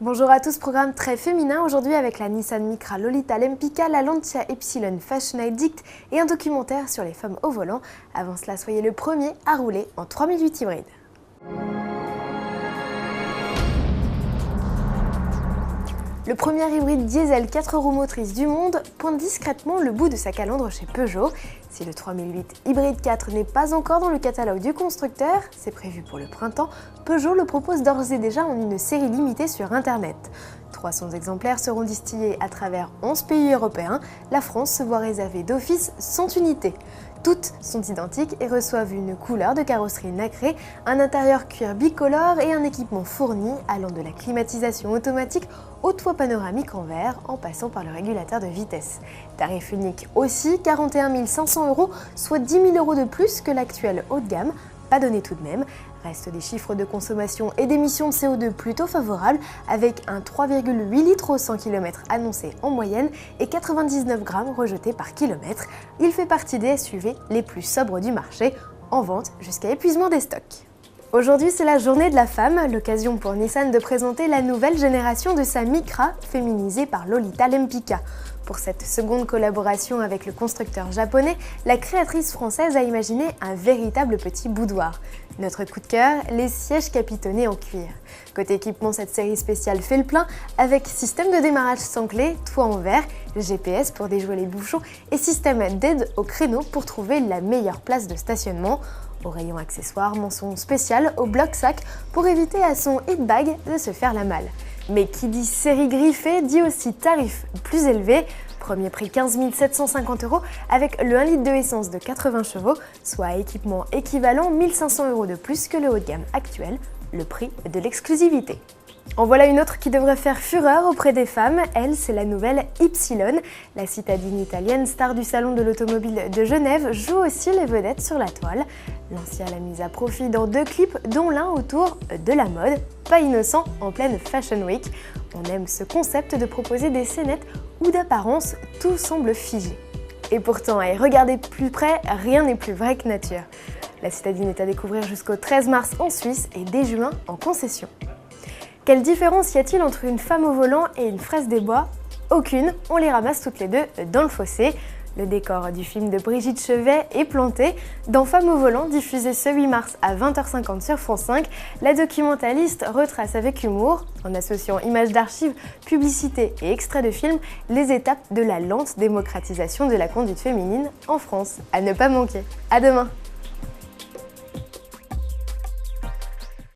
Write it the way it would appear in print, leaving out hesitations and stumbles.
Bonjour à tous, programme très féminin aujourd'hui avec la Nissan Micra Lolita Lempicka, la Lancia Epsilon Fashion Addict et un documentaire sur les femmes au volant. Avant cela, soyez le premier à rouler en 3008 hybride. Le premier hybride diesel 4 roues motrices du monde pointe discrètement le bout de sa calandre chez Peugeot. Si le 3008 Hybride 4 n'est pas encore dans le catalogue du constructeur, c'est prévu pour le printemps, Peugeot le propose d'ores et déjà en une série limitée sur Internet. 300 exemplaires seront distillés à travers 11 pays européens. La France se voit réserver d'office 100 unités. Toutes sont identiques et reçoivent une couleur de carrosserie nacrée, un intérieur cuir bicolore et un équipement fourni allant de la climatisation automatique au toit panoramique en verre en passant par le régulateur de vitesse. Tarif unique aussi, 41 500 €, soit 10 000 € de plus que l'actuel haut de gamme. Pas donné tout de même. Restent des chiffres de consommation et d'émissions de CO2 plutôt favorables, avec un 3,8 litres au 100 km annoncé en moyenne et 99 grammes rejetés par kilomètre. Il fait partie des SUV les plus sobres du marché, en vente jusqu'à épuisement des stocks. Aujourd'hui, c'est la journée de la femme, l'occasion pour Nissan de présenter la nouvelle génération de sa Micra, féminisée par Lolita Lempicka. Pour cette seconde collaboration avec le constructeur japonais, la créatrice française a imaginé un véritable petit boudoir. Notre coup de cœur, les sièges capitonnés en cuir. Côté équipement, cette série spéciale fait le plein avec système de démarrage sans clé, toit en verre, GPS pour déjouer les bouchons et système d'aide au créneau pour trouver la meilleure place de stationnement. Au rayon accessoires, mention spéciale au bloc-sac pour éviter à son hitbag de se faire la malle. Mais qui dit série griffée dit aussi tarif plus élevé. Premier prix 15 750 € avec le 1 litre de essence de 80 chevaux, soit équipement équivalent 1 500 € de plus que le haut de gamme actuel, le prix de l'exclusivité. En voilà une autre qui devrait faire fureur auprès des femmes, elle c'est la nouvelle Ypsilon. La citadine italienne, star du salon de l'automobile de Genève, joue aussi les vedettes sur la toile. Lancia l'a mise à profit dans 2 clips, dont l'un autour de la mode, pas innocent en pleine Fashion Week. On aime ce concept de proposer des scénettes où d'apparence tout semble figé. Et pourtant, à y regarder de plus près, rien n'est plus vrai que nature. La citadine est à découvrir jusqu'au 13 mars en Suisse et dès juin en concession. Quelle différence y a-t-il entre une femme au volant et une fraise des bois? Aucune, on les ramasse toutes les deux dans le fossé. Le décor du film de Brigitte Chevet est planté. Dans Femme au volant, diffusé ce 8 mars à 20h50 sur France 5, la documentaliste retrace avec humour, en associant images d'archives, publicités et extraits de films, les étapes de la lente démocratisation de la conduite féminine en France. À ne pas manquer. À demain!